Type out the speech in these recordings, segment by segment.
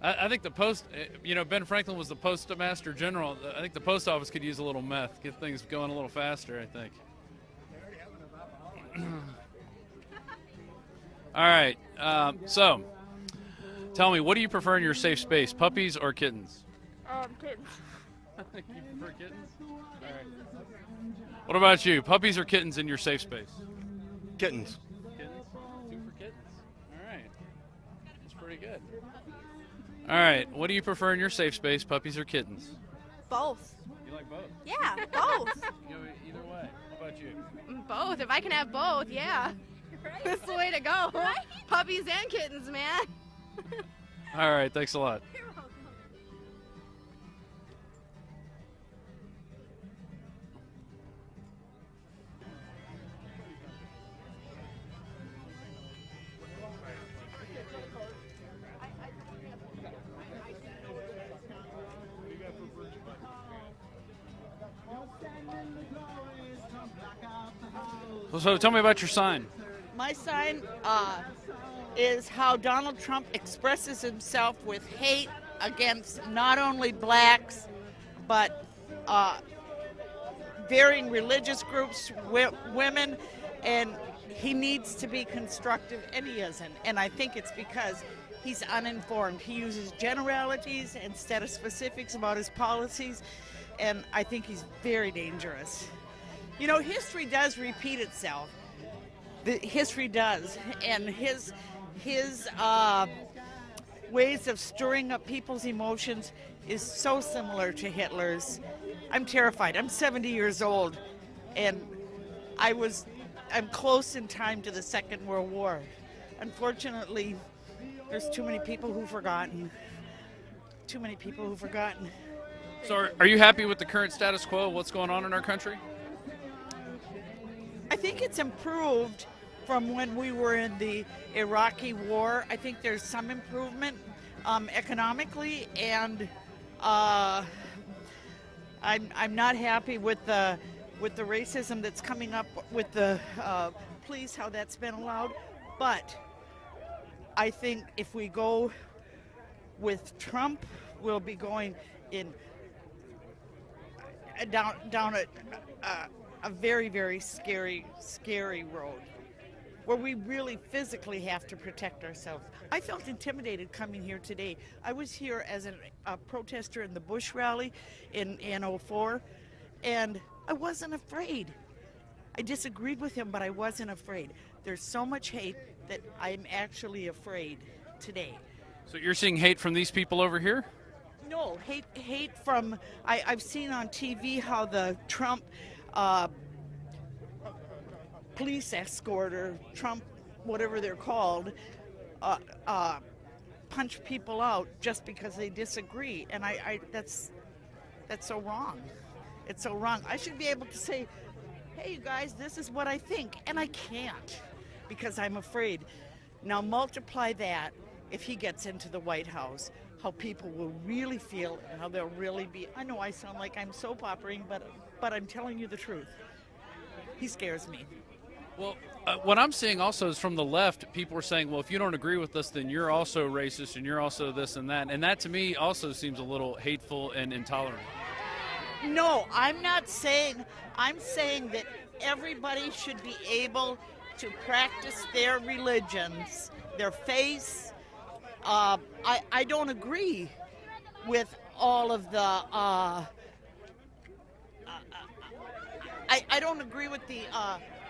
I think the post, Ben Franklin was the postmaster general. I think the post office could use a little meth, get things going a little faster, I think. All right. So, tell me, what do you prefer in your safe space, puppies or kittens? Kittens. You prefer kittens? All right. What about you? Puppies or kittens in your safe space? Kittens. Kittens? 2 for kittens. All right. That's pretty good. All right. What do you prefer in your safe space, puppies or kittens? Both. You like both? Yeah, both. You go either way. How about you? Both. If I can have both, yeah. That's the way to go. Right? Puppies and kittens, man. All right. Thanks a lot. So tell me about your sign. My sign is how Donald Trump expresses himself with hate against not only blacks, but varying religious groups, women, and he needs to be constructive, and he isn't. And I think it's because he's uninformed. He uses generalities instead of specifics about his policies, and I think he's very dangerous. You know, history does repeat itself. History does, and his ways of stirring up people's emotions is so similar to Hitler's. I'm terrified. I'm 70 years old, and I'm close in time to the Second World War. Unfortunately, there's too many people who've forgotten. Too many people who've forgotten. So are you happy with the current status quo? What's going on in our country? I think it's improved from when we were in the Iraqi war. I think there's some improvement economically, and I'm not happy with the racism that's coming up with the police, how that's been allowed. But I think if we go with Trump, we'll be going in down a very, very scary road where we really physically have to protect ourselves. I felt intimidated coming here today. I was here as a protester in the Bush rally in '04, and I wasn't afraid. I disagreed with him, but I wasn't afraid. There's so much hate that I'm actually afraid today. So you're seeing hate from these people over here? No, hate from, I've seen on TV how the Trump police escort or Trump, whatever they're called, punch people out just because they disagree. And that's so wrong. It's so wrong. I should be able to say, hey, you guys, this is what I think. And I can't because I'm afraid. Now multiply that if he gets into the White House, how people will really feel and how they'll really be. I know I sound like I'm soap operating, but I'm telling you the truth. He scares me. Well, what I'm seeing also is from the left, people are saying, well, if you don't agree with us, then you're also racist and you're also this and that. And that to me also seems a little hateful and intolerant. No, I'm not saying, I'm saying that everybody should be able to practice their religions, their faiths. I don't agree with all of the, I don't agree with the,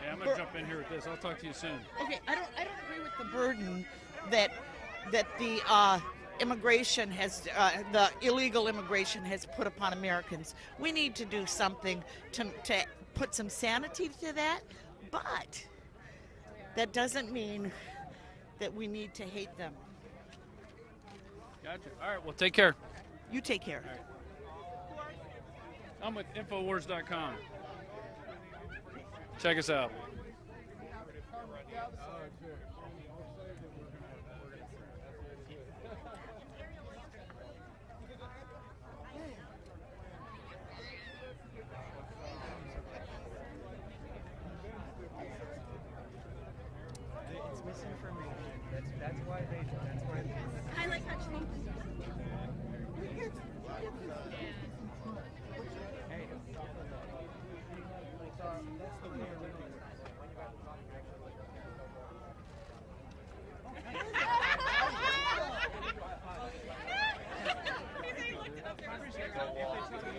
Yeah, I'm gonna jump in here with this. I'll talk to you soon. okay, I don't agree with the burden that the immigration has, the illegal immigration has put upon Americans. We need to do something to put some sanity to that, but that doesn't mean that we need to hate them. Gotcha. All right, well, take care. You take care. I'm with Infowars.com. Check us out. It's misinformation. That's why they. I like touching.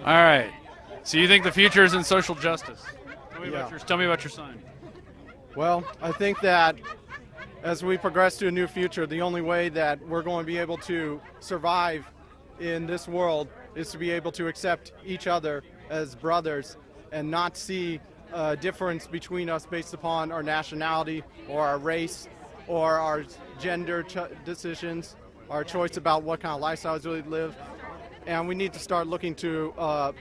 All right. So you think the future is in social justice? Tell me about your sign. Well, I think that as we progress to a new future, the only way that we're going to be able to survive in this world is to be able to accept each other as brothers and not see a difference between us based upon our nationality or our race or our gender decisions, our choice about what kind of lifestyles we live. And we need to start looking to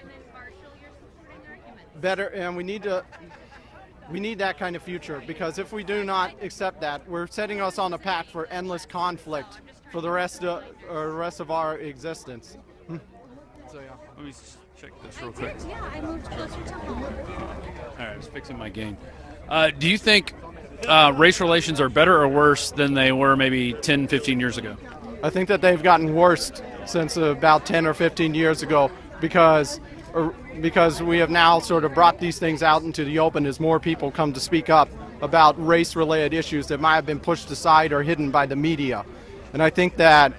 better, and we need that kind of future, because if we do not accept that, we're setting us on a path for endless conflict for the rest of our existence. So yeah. Let me check this real quick. Yeah, I moved closer to home. All right, I was fixing my gain. Do you think race relations are better or worse than they were maybe 10, 15 years ago? I think that they've gotten worse since about 10 or 15 years ago because we have now sort of brought these things out into the open as more people come to speak up about race-related issues that might have been pushed aside or hidden by the media. And I think that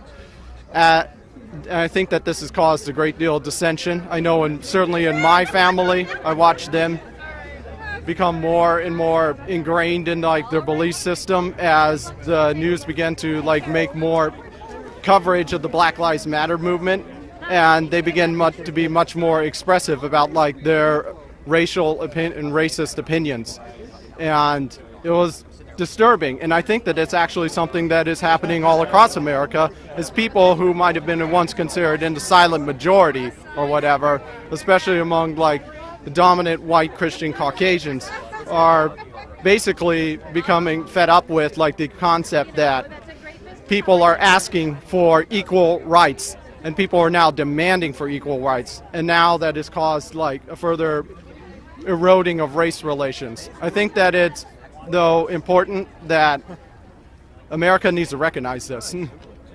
this has caused a great deal of dissension. I know, and certainly in my family, I watched them become more and more ingrained in like their belief system as the news began to like make more coverage of the Black Lives Matter movement, and they began to be much more expressive about like their racial and racist opinions, and it was disturbing. And I think that it's actually something that is happening all across America, is people who might have been once considered in the silent majority or whatever, especially among like the dominant white Christian Caucasians, are basically becoming fed up with like the concept that people are asking for equal rights, and people are now demanding for equal rights, and now that has caused like a further eroding of race relations. I think that it's, though, important that America needs to recognize this,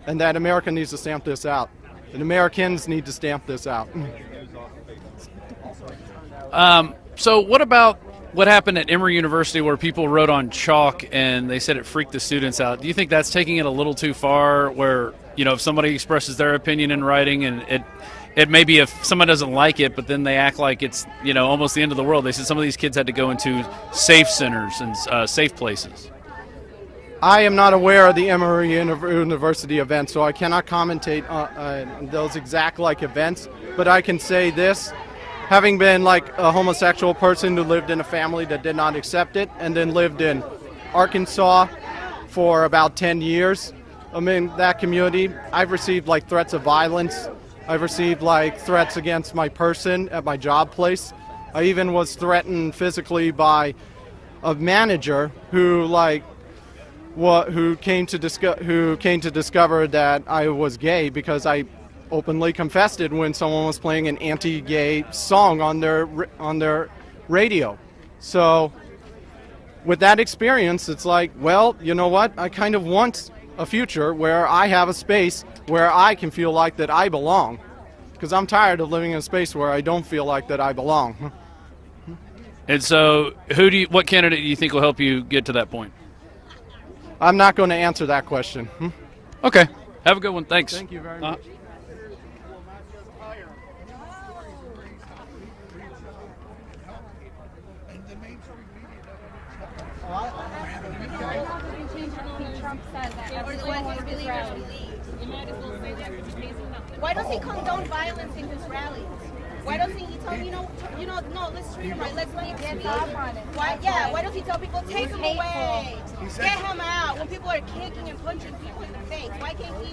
and that America needs to stamp this out, and Americans need to stamp this out. So what about what happened at Emory University where people wrote on chalk and they said it freaked the students out? Do you think that's taking it a little too far, where, you know, if somebody expresses their opinion in writing and it may be if someone doesn't like it, but then they act like it's, you know, almost the end of the world? They said some of these kids had to go into safe centers and safe places. I am not aware of the Emory University event, so I cannot commentate on those exact like events, but I can say this. Having been like a homosexual person who lived in a family that did not accept it, and then lived in Arkansas for about 10 years, I'm in that community. I've received like threats of violence. I've received like threats against my person at my job place. I even was threatened physically by a manager who came to discover that I was gay because I openly confessed it when someone was playing an anti-gay song on their radio. So with that experience, it's like, well, you know what? I kind of want a future where I have a space where I can feel like that I belong, because I'm tired of living in a space where I don't feel like that I belong. And so what candidate do you think will help you get to that point? I'm not going to answer that question. Okay. Have a good one. Thanks. Thank you very much. Why does he condone violence in his rallies? Why doesn't he tell no, let's treat him right, let's leave him. Why does he tell people, take him away, get him out, when people are kicking and punching people in the face? Why can't he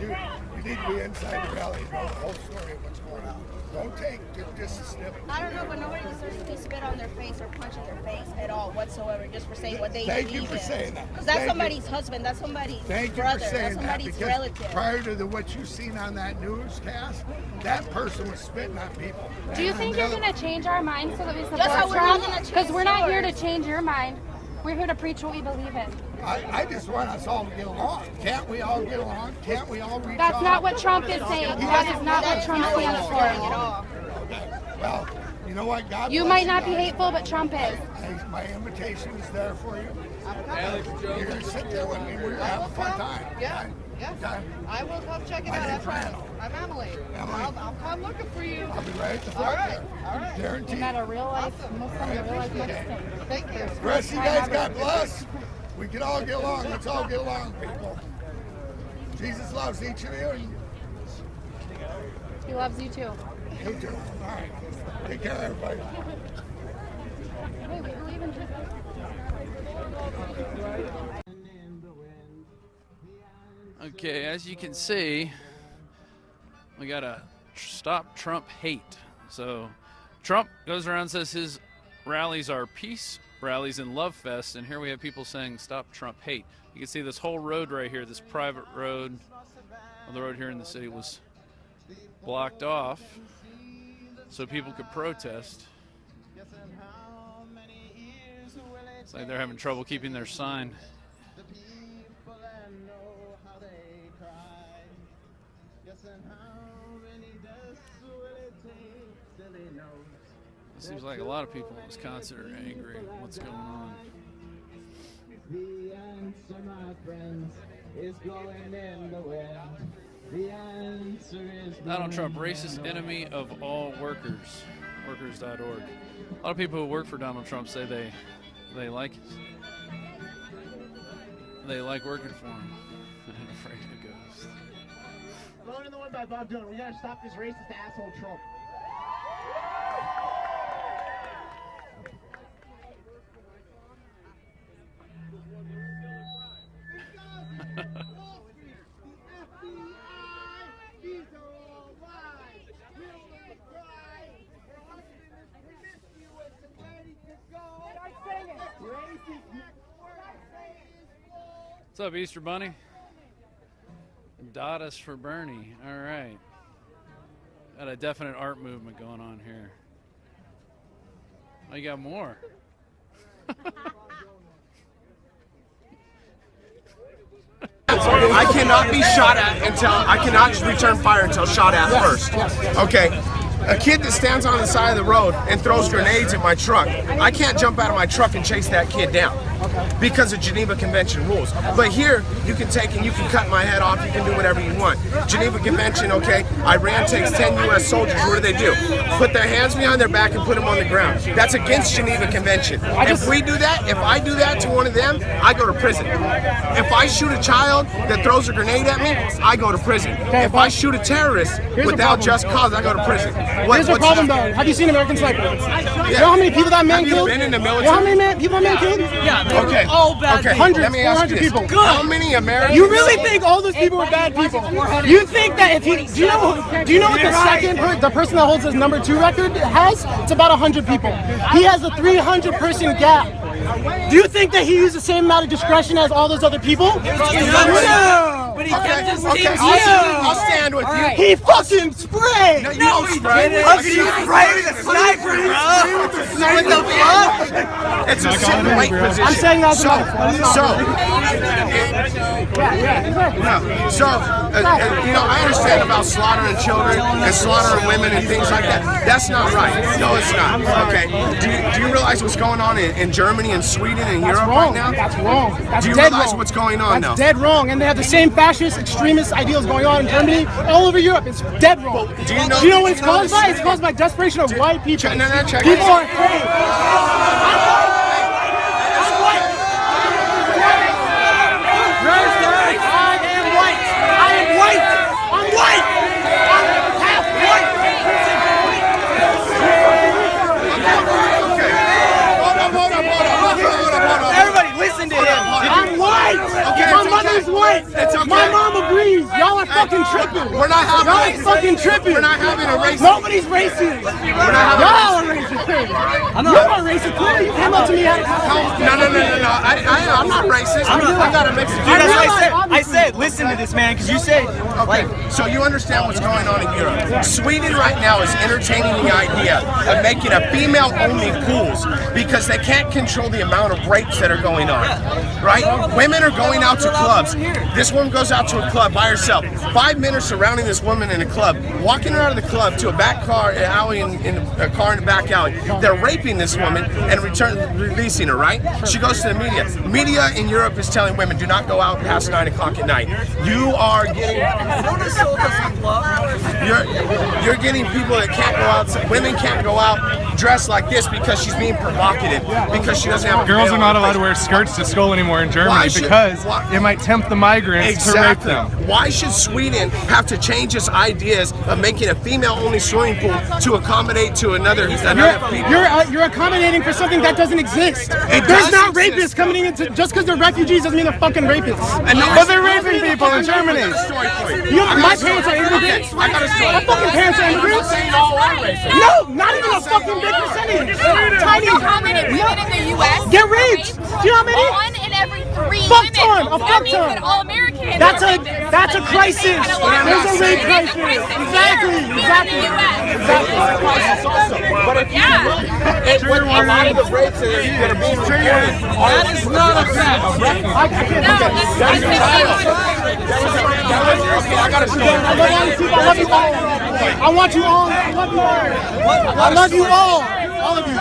You need to be inside the rally and know the whole story of what's going on. Don't take just a snippet. I don't know, but nobody deserves to be spit on their face or punched in their face at all whatsoever, just for saying what they believe in. Thank you for saying that. Because that's somebody's husband, that's somebody's brother, that's somebody's relative. Prior to what you've seen on that newscast, that person was spitting on people. Do you think you're going to change our minds so that we support That's how we're not gonna Trump? change Because we're not here to yours. change your mind. We're here to preach what we believe in. I just want us all to get along. Can't we all get along? Can't we all reach That's out? not what Trump is saying. That is not what Trump stands for. Well, you know what? God You bless might not be guys. hateful, but Trump is. My invitation is there for you. You're going to sit there with me. We're going to have a fun time. Yeah. Yes. I will come check it out. I promise. I'm Emily. I'll come looking for you. I'll be right at the front. All right. Guaranteed. Isn't that a real life Muslim, a real life Mexican? Thank you. The rest of you guys, God bless. We can all get along. Let's all get along, people. Jesus loves each of you. And He loves you too. you too. All right. Take care, everybody. Wait, we believe in truth. Okay, as you can see, we got a stop Trump hate. So Trump goes around and says his rallies are peace rallies and love fest, and here we have people saying stop Trump hate. You can see this whole road right here, this private road, the road here in the city was blocked off so people could protest. It's like they're having trouble keeping their sign. It seems like a lot of people in Wisconsin are angry at what's going on. The answer, my friends, is blowing in the wind. The answer is Donald Trump, racist enemy of all workers. Workers.org. A lot of people who work for Donald Trump say they like working for him. I'm afraid of ghosts. Blowing in the wind by Bob Dylan. We gotta stop this racist asshole Trump. What's up, Easter Bunny? Dot us for Bernie. All right. Got a definite art movement going on here. Oh, you got more. I cannot be shot at until I cannot return fire until shot at first. Okay. A kid that stands on the side of the road and throws grenades at my truck, I can't jump out of my truck and chase that kid down because of Geneva Convention rules. But here, you can take and you can cut my head off, you can do whatever you want. Geneva Convention, okay, Iran takes 10 U.S. soldiers, what do? Put their hands behind their back and put them on the ground. That's against Geneva Convention. If we do that, if I do that to one of them, I go to prison. If I shoot a child that throws a grenade at me, I go to prison. If I shoot a terrorist without just cause, I go to prison. Here's the problem, though. Have you seen American Sniper? You know how many people that man killed? Have you been in the military? You know how many people that man killed? Yeah, okay. All bad. Okay. Hundreds, Let me ask 400 you this. people. Good. How many Americans? You really think all those people were bad people? You think that if he, do you know what the person that holds his number 2 record has? It's about 100 people. He has a 300-person gap. Do you think that he used the same amount of discretion as all those other people? No. But he kept his team. I'll stand with you. He fucking sprayed. No, you don't spray. How could you spray with a sniper, bro? What the fuck? It's a sit-and-wait position. I'm saying that's you know, I understand about slaughtering children and slaughtering women and things like that. That's not right. No, it's not. Okay. Do you realize what's going on in Germany and Sweden and Europe right now? That's wrong. That's do you dead realize wrong. what's going on now? That's dead wrong. And they have the same fascist, extremist ideals going on in Germany, all over Europe. It's dead wrong. Do you know, do you know what it's caused by? It's caused by desperation of white people. Check People are afraid. Listen to him. I'm white. Okay, My mother's white. It's okay. My mom agrees. Y'all are fucking tripping. We're not having. Y'all are fucking tripping. We're not having a racist. Nobody's racist. Y'all are racist. You're not racist. Clearly, you came up to me. No. I'm not racist. I got a mix of Dude, that's what I said, listen to this, man, because you said, okay, so you understand what's going on in Europe. Sweden right now is entertaining the idea of making a female-only pools because they can't control the amount of rapes that are going on, right? Women are going out to clubs. This woman goes out to a club by herself. 5 men are surrounding this woman in a club, walking her out of the club to a back car alley in a car in the back alley. They're raping this woman and releasing her, right? She goes to the media. Media in Europe is telling women, do not go out past 9 o'clock at night. You are getting you're getting people that can't go out. Women can't go out dressed like this because she's being provocative, because she doesn't have a Girls are not allowed to wear skirts to school anymore in Germany because it might tempt the migrants to rape them. Why should Sweden have to change its ideas of making a female-only swimming pool to accommodate to another people? You're accommodating for something that doesn't exist. There's not rapists coming into just because they're refugees doesn't mean they're fucking rapists. But they're raping people in Germany. My parents are immigrants. I got a story. My fucking parents are immigrants. No, not even a fucking big percentage. Tiny. How many women in the U.S. get raped? Do you know how many? 1 in every 3 Fuck women. ton. A That fuck means ton. that all Americans. That's a crisis. There's a rape crisis. Exactly. But if you look at what a lot of the rapes that are being reported, that is not a fact. I got a story. I love you all. I want you all. I love you all. I love you all. All of you.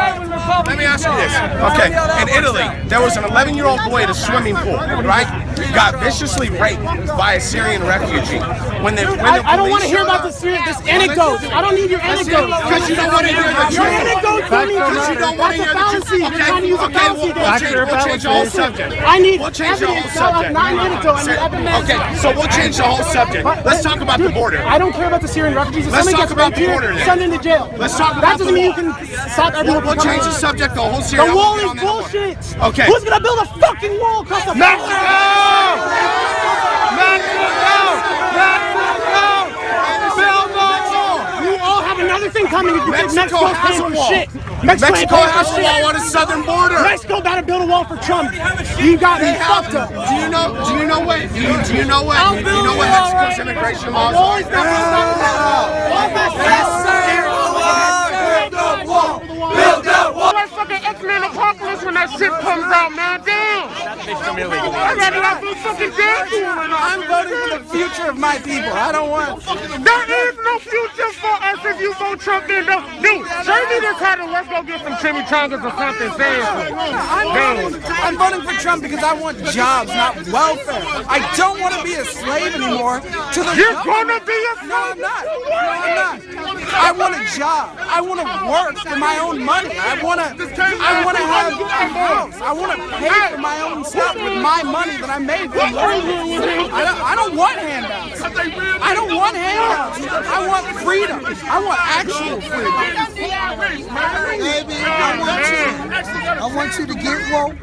Let me ask you this. Okay, in Italy, there was an 11-year-old boy at a swimming pool, right? Got viciously raped by a Syrian refugee. I don't want to hear about this anecdote. I don't need your anecdote. Because you don't want to hear the truth. Your anecdote to me because you don't want to hear the truth. You're trying to use a fallacy. We'll change the whole subject. I need We'll change the whole evidence, subject. not an anecdote. I need evidence. Okay, so we'll change the whole subject. Let's talk about the border. I don't care about the Syrian refugees. If Let's somebody talk gets about raped the here, border then. send them to jail. Let's talk That about doesn't the mean you wall. can stop everyone We'll from coming. change the subject, the whole series. The wall is bullshit. Okay. Who's gonna build a fucking wall across the You all have another thing coming if you think Mexico's paying for shit. Mexico has a wall on its southern border. Mexico about to build a wall for Trump. You got me fucked up. Do you know what Mexico's immigration laws are? Build that wall. Like fucking X-Men Apocalypse when that shit comes out, man. Damn. I'd rather not be fucking dead. I'm voting for the future of my people. I don't want. There is no future for us if you vote Trump in. Dude, show me this title. Let's go get some chimichangas or something. I'm voting for Trump because I want jobs, not welfare. I don't want to be a slave anymore. You're gonna be a slave? No, I'm not. I want a job. I want to work for my own money. I want to have a house. I want to pay for my own stuff with my money that I made from working. I don't want handouts. I don't want handouts. I want freedom. I want actual freedom. Baby, I want you to get woke,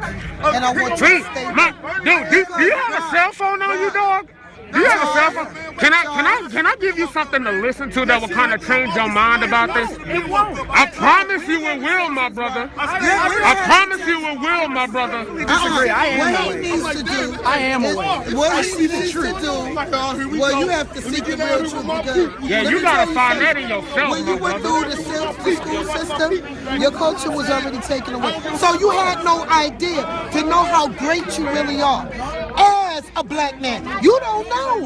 and I want you to stay woke. Dude, do you have a cell phone on you, dog? Do you have a cell phone? Can I give you something to listen to that will kind of change your mind about this? It won't. I promise you it will, my brother. I promise you it will, my brother. Disagree. I am What he needs to do, I am awake. what he needs to do, well, you have to seek the real truth because Yeah, let you me gotta tell find something. that in yourself, When you my went brother. through the school system, your culture was already taken away. So you had no idea to know how great you really are. As a black man, you don't know.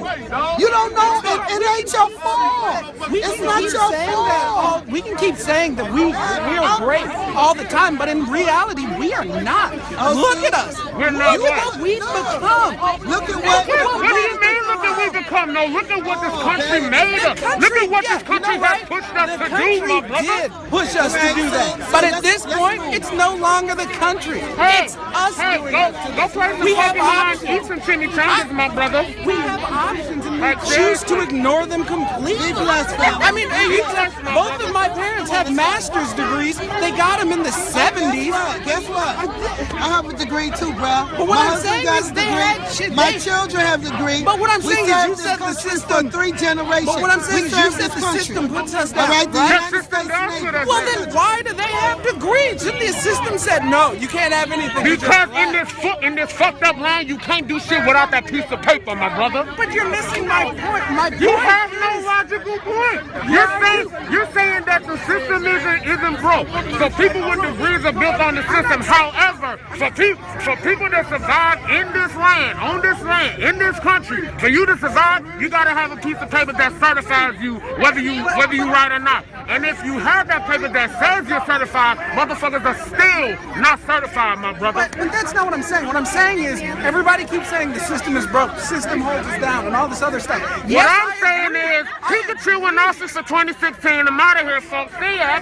You don't know, and it ain't your fault. It's not your fault. We can keep saying that we are great all the time, but in reality, we are not. Look at us. We're not Look at what we've become. Look at What do you mean, look at what we become? No, look at what this country made us. Look at what this country has pushed us to do, my brother. Did push us to do that. But at this point, it's no longer the country. It's us doing it. Go play some We have fucking line, options. eat some chimichangas, my brother. We have options and we choose to ignore them completely. I mean, both of my parents have master's degrees. They got them in the 70s. Guess what? I have a degree too, bro. But what My I'm husband saying got is a they degree. had shit. My children have a degree. But what I'm saying is you said the country system. for 3 generations. But what I'm saying is you served said this the country. system puts us All down. right, the right? United States Navy. Well, then why do they have degrees? Shouldn't the system said no? You can't have anything. Because in this fucked up line, you can't do shit without that piece of paper, my brother. But you're missing my point. My point You have no logical point. You're saying that the system isn't broke. So people with degrees are built on the system. However, for people that survive in this land, on this land, in this country, for you to survive, you gotta have a piece of paper that certifies you whether you right or not. And if you have that paper that says you're certified, motherfuckers are still not certified, my brother. But that's not what I'm saying. What I'm saying is everybody keeps saying the system is broke, the system holds us down, and all this other stuff. What I'm saying is Pikachu in office for 2016. I'm out of here, folks. See ya.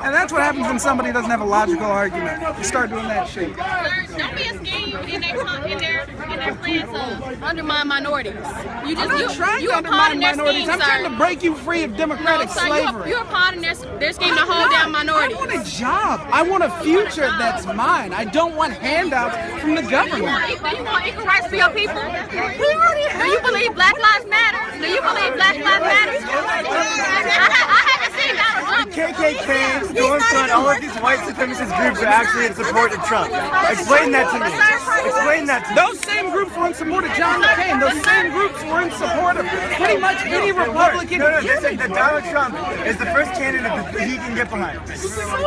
And that's what happens when somebody doesn't have a logical argument. You start doing that shit. Don't be a scheme in their plan to undermine minorities. I'm not trying to undermine minorities. I'm trying to break you free of democratic slavery. You're a pawn in their scheme to hold down minorities. I want a job. I want a future that's mine. I don't want handouts from the government. You want equal rights for your people? Do you believe Black Lives Matter? Do you believe Black Lives Matter? I haven't seen Donald Trump. KKK, Storm Front, all of these white supremacist groups are actually in support of Trump. Explain that to me. Explain that to me. Those same groups were in support of John McCain. Those same groups were in support of pretty much any Republican. No, they said that Donald Trump is the first candidate that he can get behind.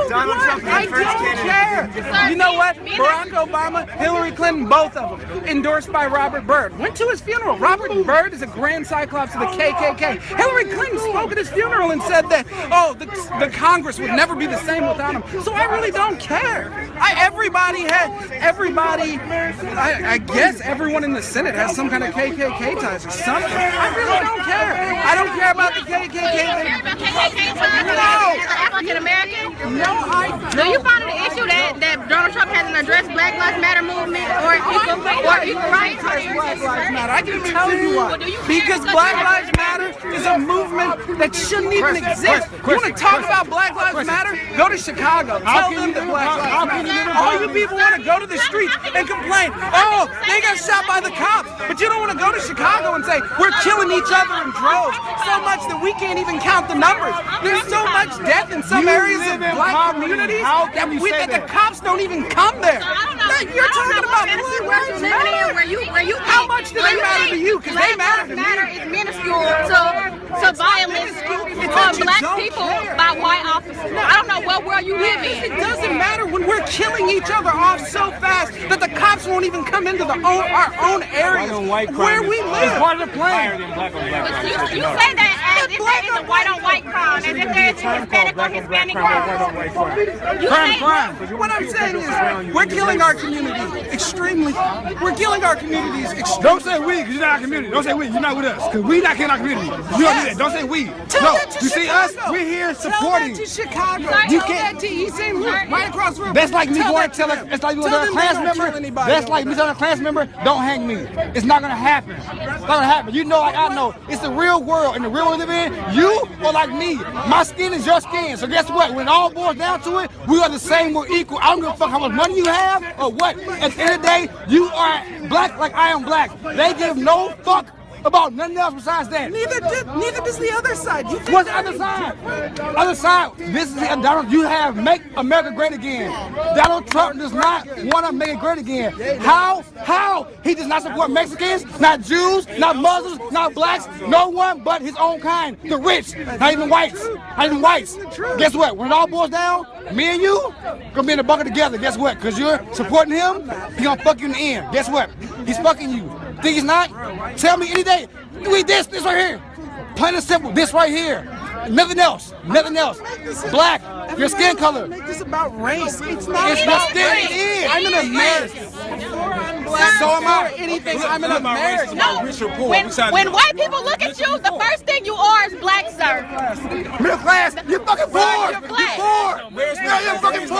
Donald Trump is the first candidate. You know what? Barack Obama, Hillary Clinton, both of them, endorsed by Robert Byrd. Went to his funeral. Robert Byrd is a grand cyclops of the KKK. Hillary Clinton spoke at his funeral and said that, oh, the Congress would never be the same without him. So I really don't care. I guess everyone in the Senate has some kind of KKK ties or something. I really don't care. I don't care about the KKK. African American? No, I don't. Do you find it an issue that Donald Trump hasn't addressed Black Lives Matter movement or equal rights? Black Lives Matter. I can tell you why. Because Black Lives Matter is a movement that shouldn't even exist. You want to talk about Black Lives Matter? Go to Chicago. Tell them that Black Lives Matter. All you people want to go to the streets and complain. Oh, they got shot by the cops. But you don't want to go to Chicago and say, we're killing each other in droves. So much that we can't even count the numbers. There's so much death in some areas of black communities that the cops don't even come there. You're talking about Black Lives Matter. How much do they matter to you? Because they matter to me. Matter is minuscule to violence on black people by white officers. I don't know what world you live in. It doesn't matter when we're killing each other off so fast that the cops won't even come into our own areas where we live. It's part of the plan. You say that as if there is a white on white crime, as if there is a Hispanic on Hispanic crime. What I'm saying is we're killing our community extremely. We're killing our communities extremely. Don't say we, because you're not our community. Don't say we, you're not with us, because we not killing our community. You don't do that. Don't say we. No, you see us? We're here supporting. Tell that to Chicago. You Tell that to East St. Louis, right across the river. That's like me going to tell a class member. That's like me telling a class member, don't hang me. It's not gonna happen. It's not gonna happen. You know, like I know, it's the real world, and the real world we live in. You are like me. My skin is your skin. So guess what? When it all boils down to it, we are the same. We're equal. I don't give a fuck how much money you have or what. At the end of the day, you are black like I am black. They give no fuck about nothing else besides that. Neither does the other side. What's the other side? Other side. This is Donald. You have make America great again. Donald Trump does not want to make it great again. How? He does not support Mexicans, not Jews, not Muslims, not blacks, no one but his own kind, the rich, not even whites. Not even whites. Guess what? When it all boils down, me and you gonna be in the bucket together. Guess what? Because you're supporting him, he gonna fuck you in the end. Guess what? He's fucking you. Think he's not? Tell me any day. You eat this right here. Plain and simple, this right here. Nothing else. Nothing else. Black, your skin color. Make this about race. It's not. It's about skin. race. It is. I'm an American. Before I'm black, so am I. Anything, I'm an American. No. When white people look at you, the first thing you are is black, sir. Middle class. You're fucking poor. You're black. You're poor. You're fucking poor.